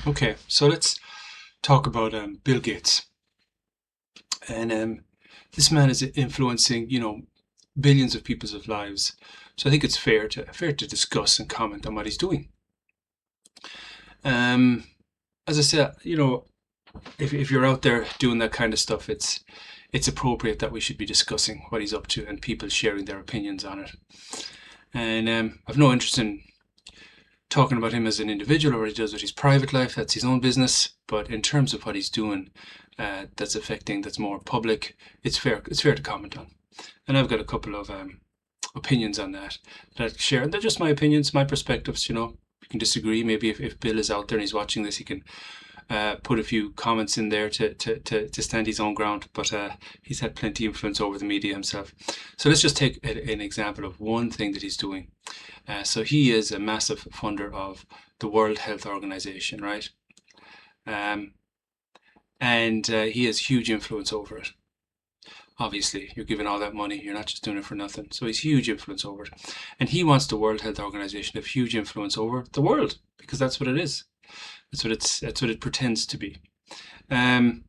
Okay, so let's talk about Bill Gates. And this man is influencing, billions of people's lives. So I think it's fair to discuss and comment on what he's doing. Um, as I said, if you're out there doing that kind of stuff, it's appropriate that we should be discussing what he's up to and people sharing their opinions on it. And I've no interest in talking about him as an individual or what he does with his private life. That's his own business. But in terms of what he's doing, that's more public. It's fair to comment on. And I've got a couple of opinions on that I share. And they're just my opinions, my perspectives. You can disagree. Maybe if Bill is out there and he's watching this, he can put a few comments in there to stand his own ground. But he's had plenty of influence over the media himself. So let's just take an example of one thing that he's doing. So he is a massive funder of the World Health Organization, right? And he has huge influence over it. Obviously, you're giving all that money. You're not just doing it for nothing. So he's huge influence over it. And he wants the World Health Organization to have huge influence over the world, because that's what it is. That's what it pretends to be. And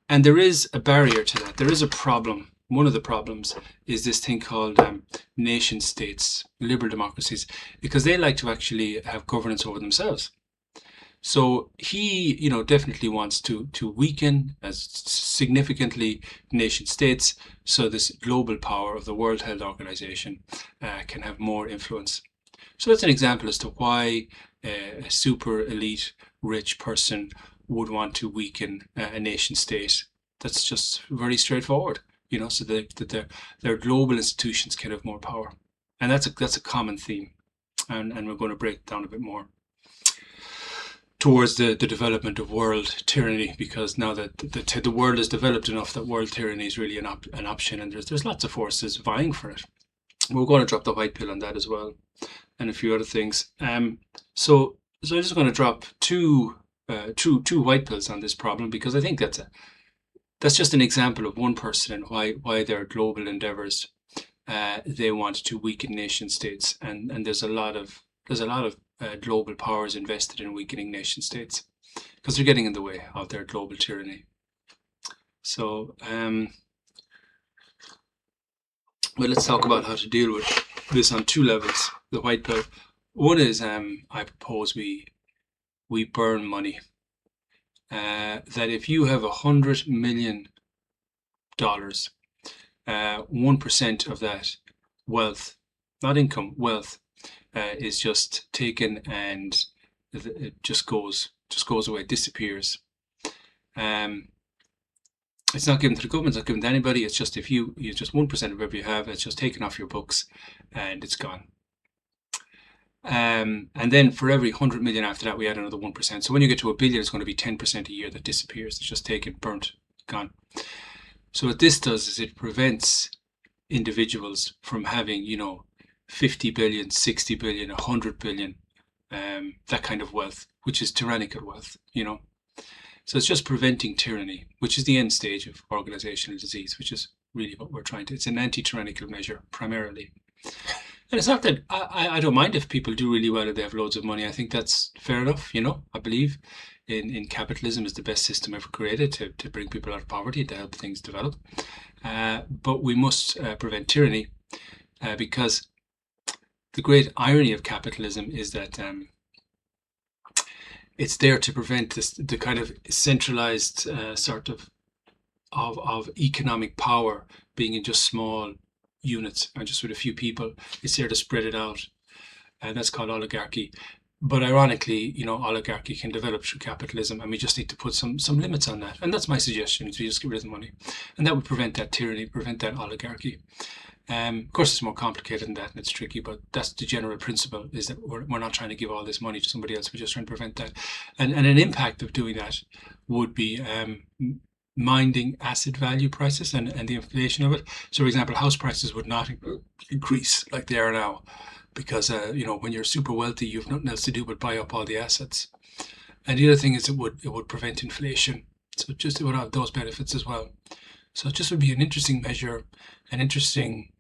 there is a barrier to that. There is a problem. One of the problems is this thing called nation states, liberal democracies, because they like to actually have governance over themselves. So he, definitely wants to weaken as significantly nation states, so this global power of the World Health Organization can have more influence. So that's an example as to why a super elite rich person would want to weaken a nation state. That's just very straightforward, so that their global institutions can have more power. And that's a common theme. And we're going to break it down a bit more towards the development of world tyranny, because now that the world is developed enough that world tyranny is really an option, and there's lots of forces vying for it. We're going to drop the white pill on that as well, and a few other things. So I'm just going to drop two white pills on this problem, because I think that's just an example of one person and why their global endeavors they want to weaken nation states, and there's a lot of global powers invested in weakening nation states because they're getting in the way of their global tyranny. So, well, let's talk about how to deal with this on two levels. The white pill. One is, I propose we burn money. That if you have $100 million, 1% of that wealth, not income, wealth, is just taken and it just goes away, disappears. It's not given to the government, it's not given to anybody. It's just if you just 1% of whatever you have, it's just taken off your books and it's gone. And then for every 100 million after that, we add another 1%. So when you get to $1 billion, it's going to be 10% a year that disappears. It's just taken, burnt, gone. So what this does is it prevents individuals from having, 50 billion, 60 billion, 100 billion, that kind of wealth, which is tyrannical wealth, So it's just preventing tyranny, which is the end stage of organizational disease, which is really what we're trying to. It's an anti-tyrannical measure primarily. And it's not that I don't mind if people do really well and they have loads of money. I think that's fair enough, I believe in capitalism is the best system ever created to bring people out of poverty, to help things develop. But we must prevent tyranny because the great irony of capitalism is that it's there to prevent the kind of centralized sort of economic power being in just small units and just with a few people. It's there to spread it out, and that's called oligarchy. But ironically, oligarchy can develop through capitalism, and we just need to put some limits on that. And that's my suggestion: is we just get rid of the money, and that would prevent that tyranny, prevent that oligarchy. Of course, it's more complicated than that, and it's tricky, but that's the general principle, is that we're not trying to give all this money to somebody else. We're just trying to prevent that. And an impact of doing that would be minding asset value prices and the inflation of it. So, for example, house prices would not increase like they are now because, when you're super wealthy, you have nothing else to do but buy up all the assets. And the other thing is it would prevent inflation. So it would have those benefits as well. So it just would be an interesting measure, an interesting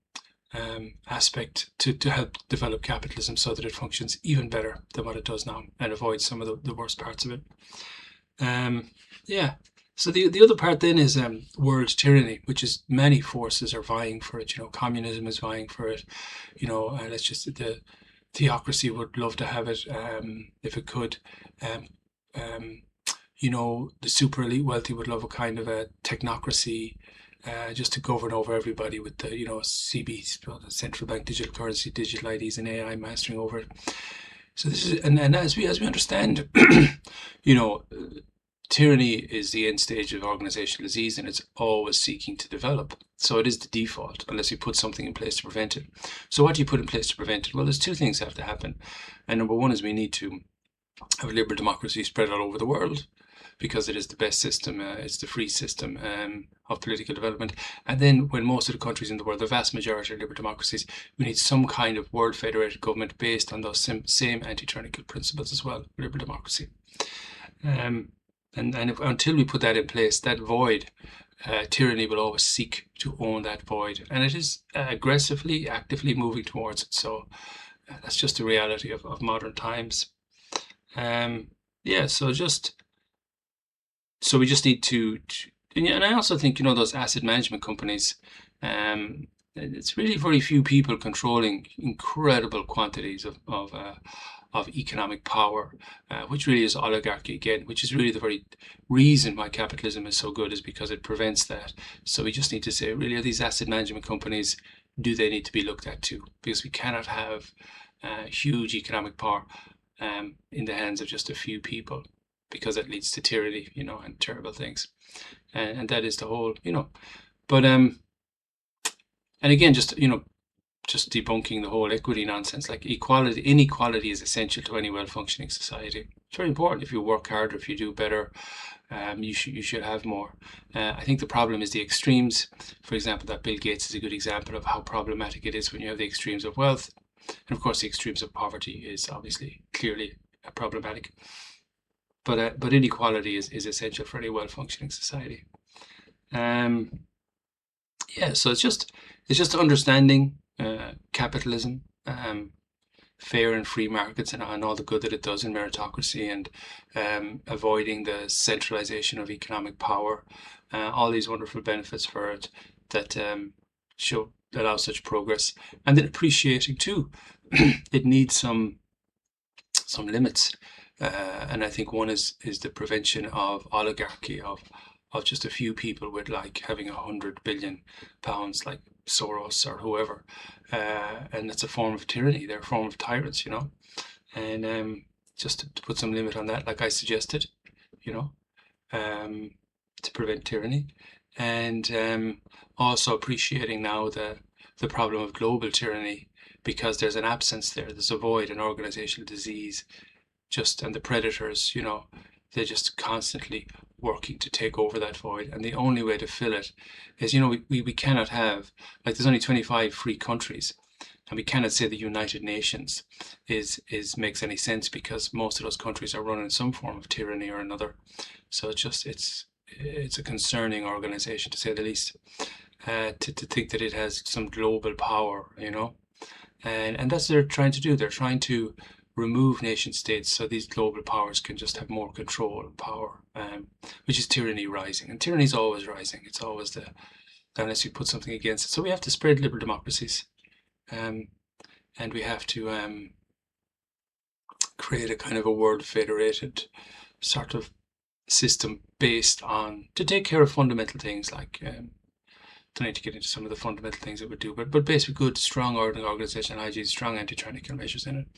aspect to help develop capitalism so that it functions even better than what it does now and avoid some of the worst parts of it. Yeah. So the other part then is world tyranny, which is many forces are vying for it. Communism is vying for it. Let's just the theocracy would love to have it if it could. Um, um, the super elite wealthy would love a kind of a technocracy, just to govern over everybody with the CBs, the central bank digital currency, digital IDs, and AI mastering over it. So this is, and as we understand, you know, tyranny is the end stage of organizational disease, and it's always seeking to develop. So it is the default, unless you put something in place to prevent it. So what do you put in place to prevent it? Well, there's two things that have to happen, and number one is we need to have a liberal democracy spread all over the world, because it is the best system, it's the free system of political development. And then when most of the countries in the world, the vast majority are liberal democracies, we need some kind of world federated government based on those same anti-tyrannical principles as well, liberal democracy. And until we put that in place, that void, tyranny will always seek to own that void. And it is aggressively, actively moving towards it. So that's just the reality of modern times. So we just need to and I also think, those asset management companies, it's really very few people controlling incredible quantities of economic power, which really is oligarchy again, which is really the very reason why capitalism is so good, is because it prevents that. So we just need to say, really, are these asset management companies, do they need to be looked at too? Because we cannot have huge economic power in the hands of just a few people, because that leads to tyranny, and terrible things. And that is the whole, but and again, just debunking the whole equity nonsense. Like inequality is essential to any well-functioning society. It's very important. If you work harder, if you do better, you should have more. I think the problem is the extremes. For example, that Bill Gates is a good example of how problematic it is when you have the extremes of wealth, and of course the extremes of poverty is obviously clearly problematic. But inequality is essential for any well-functioning society. So it's just understanding capitalism, fair and free markets, and all the good that it does in meritocracy, and avoiding the centralization of economic power, all these wonderful benefits for it that allow such progress, and then appreciating too it needs some limits. And I think one is the prevention of oligarchy, of just a few people with like having £100 billion, like Soros or whoever, and it's a form of tyranny. They're a form of tyrants, and just to put some limit on that, like I suggested, to prevent tyranny, and also appreciating now the problem of global tyranny, because there's an absence there. There's a void, an organizational disease. And the predators, they're just constantly working to take over that void, and the only way to fill it is, we cannot have, like, there's only 25 free countries, and we cannot say the United Nations makes any sense, because most of those countries are running some form of tyranny or another. So it's a concerning organization, to say the least, to think that it has some global power, and that's what they're trying to do. They're trying to remove nation states so these global powers can just have more control and power, which is tyranny rising. And tyranny is always rising. It's always unless you put something against it. So we have to spread liberal democracies, and we have to create a kind of a world federated sort of system based on, to take care of fundamental things like, don't need to get into some of the fundamental things it would do, but basically good, strong organizational hygiene, strong anti-tyrannical measures in it.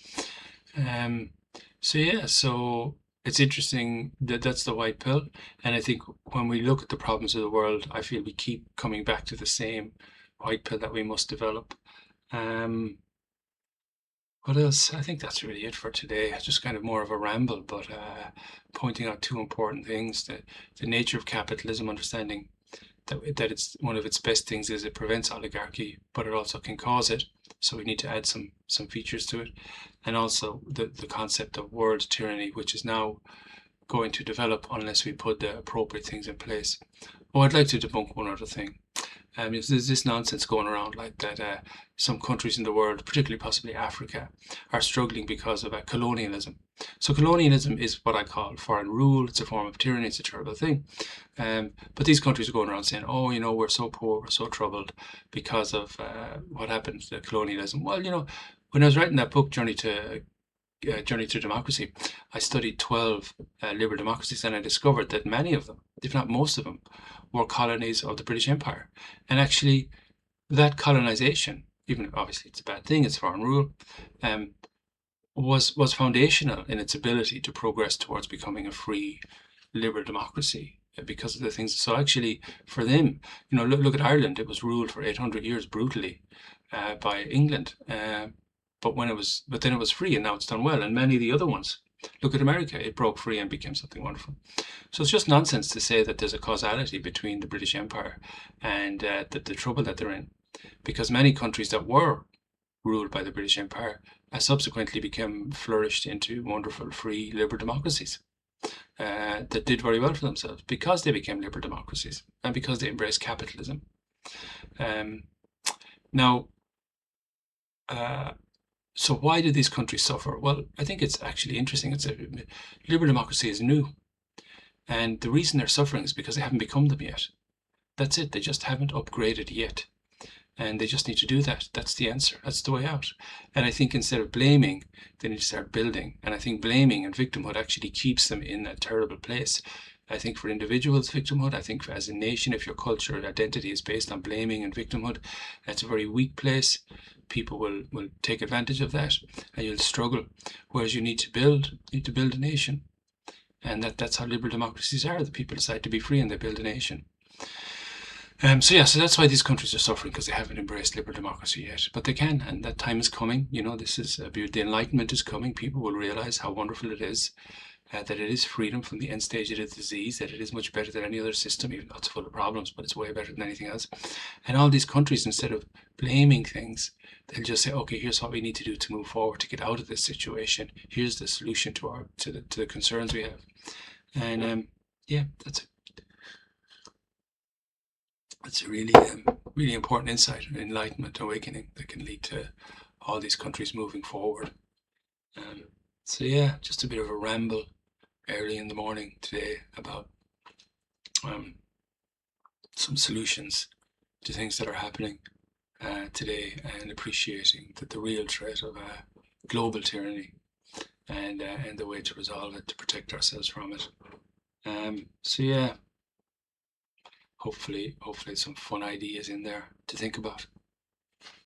So it's interesting that that's the white pill, and I think when we look at the problems of the world, I feel we keep coming back to the same white pill that we must develop. What else? I think that's really it for today. Just kind of more of a ramble, but pointing out two important things: the nature of capitalism, understanding that it's one of its best things is it prevents oligarchy, but it also can cause it. So we need to add some features to it, and also the concept of world tyranny, which is now going to develop unless we put the appropriate things in place. Oh, I'd like to debunk one other thing. There's this nonsense going around like that some countries in the world, particularly possibly Africa, are struggling because of colonialism. So colonialism is what I call foreign rule. It's a form of tyranny. It's a terrible thing. But these countries are going around saying, oh, we're so poor, we're so troubled because of what happened to colonialism. Well, when I was writing that book, Journey to Democracy, I studied 12 liberal democracies, and I discovered that many of them, if not most of them, were colonies of the British Empire. And actually, that colonization, even if obviously it's a bad thing, it's foreign rule, was foundational in its ability to progress towards becoming a free liberal democracy because of the things. So actually, for them, look at Ireland. It was ruled for 800 years brutally by England. But then it was free, and now it's done well. And many of the other ones, look at America, it broke free and became something wonderful. So it's just nonsense to say that there's a causality between the British Empire and the trouble that they're in, because many countries that were ruled by the British Empire subsequently became flourished into wonderful, free, liberal democracies that did very well for themselves because they became liberal democracies and because they embraced capitalism. Now. So why did these countries suffer? Well, I think it's actually interesting. Liberal democracy is new. And the reason they're suffering is because they haven't become them yet. That's it. They just haven't upgraded yet. And they just need to do that. That's the answer. That's the way out. And I think instead of blaming, they need to start building. And I think blaming and victimhood actually keeps them in a terrible place. I think for individuals, victimhood, I think as a nation, if your culture identity is based on blaming and victimhood, that's a very weak place. People will take advantage of that and you'll struggle. Whereas you need to build a nation. And that's how liberal democracies are. The people decide to be free and they build a nation. So that's why these countries are suffering, because they haven't embraced liberal democracy yet. But they can, and that time is coming. This is the Enlightenment is coming. People will realize how wonderful it is. That it is freedom from the end stage of the disease, that it is much better than any other system, even though it's full of problems, but it's way better than anything else. And all these countries, instead of blaming things, they'll just say, okay, here's what we need to do to move forward, to get out of this situation. Here's the solution to the concerns we have. And that's a really, really important insight, an enlightenment, awakening that can lead to all these countries moving forward. Just a bit of a ramble early in the morning today about some solutions to things that are happening today, and appreciating that the real threat of global tyranny and the way to resolve it, to protect ourselves from it. Hopefully some fun ideas in there to think about.